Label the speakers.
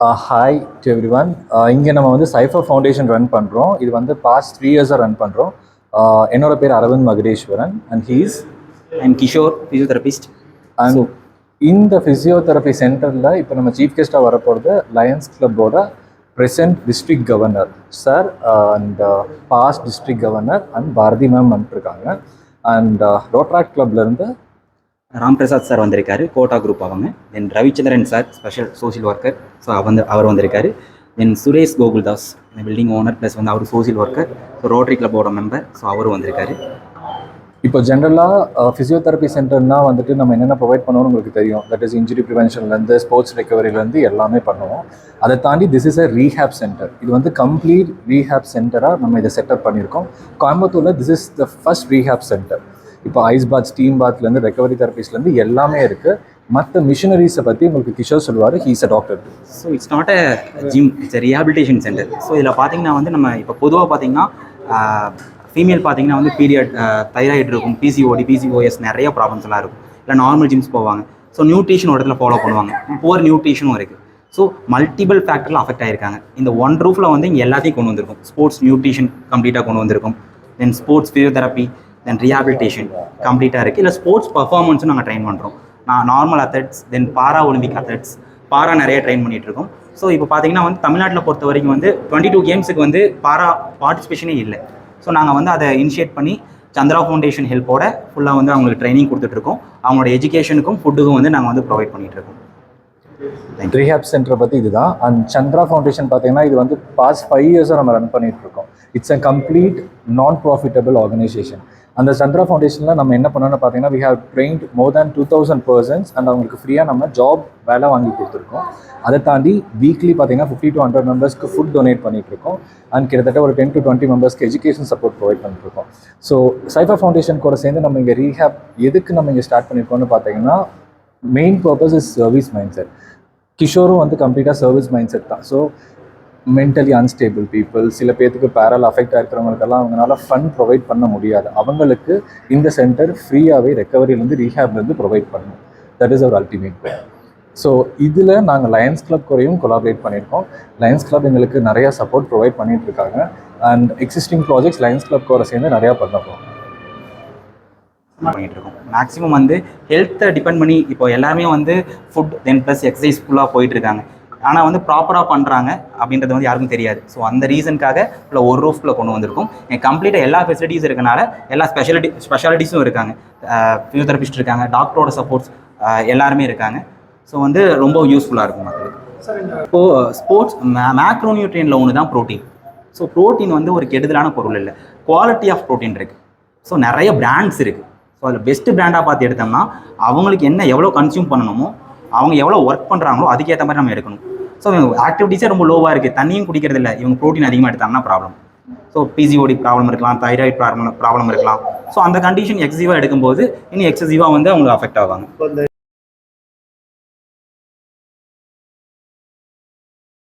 Speaker 1: Hi to every one. இங்கே நம்ம வந்து சைஃபர் ஃபவுண்டேஷன் ரன் பண்ணுறோம். இது வந்து பாஸ்ட் 3 இயர்ஸாக ரன் பண்ணுறோம். என்னோட பேர் Aravind Magadeswaran and he's
Speaker 2: I'm Kishore, physiotherapist.
Speaker 1: And இந்த ஃபிசியோதெரபி சென்டரில் இப்போ நம்ம சீஃப் கெஸ்ட்டாக வரப்போகிறது லயன்ஸ் கிளப்போட present district governor sir and past district governor and Bharathi ma'am வந்துருக்காங்க. அண்ட் ரோட்ராக்ட் கிளப்லேருந்து
Speaker 2: ராம் பிரசாத் சார் வந்திருக்காரு, கோட்டா குரூப் அவங்க. Then Ravichandran sir, special social worker, so அவர் வந்திருக்காரு. Then Suresh Gokuldas, building owner plus வந்து அவர் சோஷியல் ஒர்க்கர், ஸோ ரோட்டரி கிளப்போட மெம்பர், ஸோ அவரும் வந்திருக்காரு.
Speaker 1: இப்போ ஜென்ரலாக ஃபிசியோதெரப்பி சென்டர்னால் வந்துட்டு நம்ம என்னென்ன ப்ரொவைட் பண்ணுவோம்னு உங்களுக்கு தெரியும். தட் இஸ் இன்ஜுரி ப்ரிவென்ஷன்லேருந்து ஸ்போர்ட்ஸ் ரெக்கவரிலேருந்து எல்லாமே பண்ணுவோம். அதை தாண்டி this is a rehab centre. இது வந்து கம்ப்ளீட் ரீஹேப் சென்டராக நம்ம இதை செட்டப் பண்ணியிருக்கோம். கோயம்புத்தூரில் this is the first rehab centre. இப்போ ஐஸ் பாத், ஸ்டீம் பாத்லேருந்து ரெக்கவரி தெரபிஸ்லேருந்து எல்லாமே இருக்குது. மற்ற மிஷினரிஸை பற்றி உங்களுக்கு கிஷோர் சொல்லுவார். He's a doctor.
Speaker 2: So it's not a gym, it's a rehabilitation centre. So இதில் பார்த்தீங்கன்னா வந்து நம்ம இப்போ பொதுவாக பார்த்தீங்கன்னா ஃபீமேல் பார்த்தீங்கன்னா வந்து பீரியட், தைராய்டு இருக்கும், பிசிஓஎஸ் நிறைய ப்ராப்ளம்ஸ் எல்லாம் இருக்கும். இல்லை நார்மல் ஜிம்ஸ் போவாங்க. ஸோ நியூட்ரிஷன் ஒரு இடத்துல ஃபாலோ பண்ணுவாங்க. புவர் நியூட்ரிஷனும் இருக்குது. ஸோ மல்டிபிள் ஃபேக்டரில் அஃபெக்ட் ஆகிருக்காங்க. இந்த ஒன் ரூஃபில் வந்து இங்கே எல்லாத்தையும் கொண்டு வந்திருக்கும். ஸ்போர்ட்ஸ் நியூட்ரிஷன் கம்ப்ளீட்டாக கொண்டு வந்திருக்கும். தென் ஸ்போர்ட்ஸ் ஃபிசியோதெரப்பி, தென் ரீஹாபிலிட்டேஷன் கம்ப்ளீட்டாக இருக்குது. இல்லை ஸ்போர்ட்ஸ் பர்ஃபார்மன்ஸும் நாங்கள் ட்ரெயின் பண்ணுறோம். நார்மல் அத்லெட்ஸ், தென் பாரா ஒலிம்பிக் அத்லெட்ஸ், பாரா நிறைய ட்ரெயின் பண்ணிகிட்ருக்கோம். ஸோ இப்போ பார்த்தீங்கன்னா வந்து தமிழ்நாட்டில் பொறுத்த வரைக்கும் வந்து 22 கேம்ஸுக்கு வந்து பாரா பார்ட்டிசிபேஷனே இல்லை. ஸோ நாங்கள் வந்து அதை இனிஷியேட் பண்ணி சந்திரா ஃபவுண்டேஷன் ஹெல்ப்போட ஃபுல்லாக வந்து அவங்களுக்கு ட்ரைனிங் கொடுத்துட்ருக்கோம். அவங்களோட எஜுகேஷனுக்கும் ஃபுட்டுக்கும் வந்து நாங்கள் வந்து ப்ரொவைட் பண்ணிகிட்ருக்கோம்.
Speaker 1: ரீஹேப் சென்டரை பற்றி இதுதான். அண்ட் சந்திரா ஃபவுண்டேஷன் பார்த்தீங்கன்னா இது வந்து பாஸ்ட் 5 இயர்ஸாக நம்ம ரன் பண்ணிகிட்ருக்கோம். It's a complete non profitable organisation. அந்த சந்திரா ஃபவுண்டேஷனில் நம்ம என்ன பண்ணோன்னு பார்த்தீங்கன்னா we have trained more than 2000 persons and அவங்களுக்கு ஃப்ரீயாக நம்ம ஜாப் வேலை வாங்கி கொடுத்துருக்கோம். அதை தாண்டி வீக்லி பார்த்தீங்கன்னா 50 to 100 மெம்பர்ஸ்க்கு ஃபுட் டொனேட் பண்ணிகிட்ருக்கோம். அண்ட் கிட்டத்தட்ட ஒரு 10 to 20 மெம்பர்ஸ்க்கு எஜுகேஷன் சப்போர்ட் ப்ரொவைட் பண்ணிட்டுருக்கோம். ஸோ சைஃபர் ஃபவுண்டேஷன் கூட சேர்ந்து நம்ம இங்கே ரீஹேப் எதுக்கு நம்ம இங்கே ஸ்டார்ட் பண்ணியிருக்கோம்னு பார்த்தீங்கன்னா main purpose is service mindset. கிஷோரும் வந்து கம்ப்ளீட்டாக சர்வீஸ் மைண்ட் செட் தான். ஸோ மென்டலி அன்ஸ்டேபிள் பீப்புள், சில பேர்த்துக்கு பேரல் அஃபெக்ட் ஆகிருக்கிறவங்களுக்கெல்லாம் அவங்களால ஃபண்ட் ப்ரொவைட் பண்ண முடியாது. அவங்களுக்கு இந்த சென்டர் ஃப்ரீயாகவே ரெக்கவரியிலேருந்து ரீஹேப்லேருந்து ப்ரொவைட் பண்ணணும். That is our ultimate goal. So இதில் நாங்கள் லயன்ஸ் கிளப் கூடயும் கொலாபரேட் பண்ணியிருக்கோம். லயன்ஸ் கிளப் எங்களுக்கு நிறையா சப்போர்ட் ப்ரொவைட் பண்ணிகிட்ருக்காங்க. And existing projects Lions Club கூட சேர்ந்து நிறையா பண்ணிட்டுருக்கோம்.
Speaker 2: மேக்ஸிமம் வந்து ஹெல்த்தை டிபெண்ட் பண்ணி இப்போ எல்லாருமே வந்து ஃபுட் தென் ப்ளஸ் எக்ஸசைஸ் ஃபுல்லாக போயிட்டுருக்காங்க. ஆனால் வந்து ப்ராப்பராக பண்ணுறாங்க அப்படின்றது வந்து யாருக்கும் தெரியாது. ஸோ அந்த ரீசனுக்காக இல்லை ஒரு ரூஃபில் கொண்டு வந்திருக்கும். கம்ப்ளீட்டாக எல்லா ஃபெசிலிட்டிஸ் இருக்கனால எல்லா ஸ்பெஷாலிட்டிஸும் இருக்காங்க. ஃபிசியோதெரபிஸ்ட் இருக்காங்க, டாக்டரோட சப்போர்ட்ஸ் எல்லாருமே இருக்காங்க. ஸோ வந்து ரொம்ப யூஸ்ஃபுல்லாக இருக்கும் மக்களுக்கு. இப்போது ஸ்போர்ட்ஸ் மேக்ரோநியூட்ரியனில் ஒன்று தான் ப்ரோட்டீன். ஸோ ப்ரோட்டீன் வந்து ஒரு கெடுதலான பொருள் இல்லை, குவாலிட்டி ஆஃப் ப்ரோட்டீன் இருக்குது. ஸோ நிறைய பிராண்ட்ஸ் இருக்குது. ஸோ அதில் பெஸ்ட்டு பிராண்டாக பார்த்து எடுத்தோம்னா அவங்களுக்கு என்ன எவ்வளோ கன்சியூம் பண்ணணுமோ, அவங்க எவ்வளோ ஒர்க் பண்ணுறாங்களோ அதுக்கேற்ற மாதிரி நம்ம எடுக்கணும். ஸோ ஆக்டிவிட்டீஸே ரொம்ப லோவாக இருக்குது, தண்ணியும் குடிக்கிறது இல்லை, இவங்க ப்ரோட்டீன் அதிகமாக எடுத்தாங்கன்னா ப்ராப்ளம். ஸோ பிசிஓடி ப்ராப்ளம் இருக்கலாம், தைராய்டு ப்ராப்ளம் இருக்கலாம். ஸோ அந்த கண்டிஷன் எக்ஸசிவாக எடுக்கும்போது இன்னும் எக்ஸசிவாக வந்து அவங்க அஃபெக்ட் ஆவாங்க.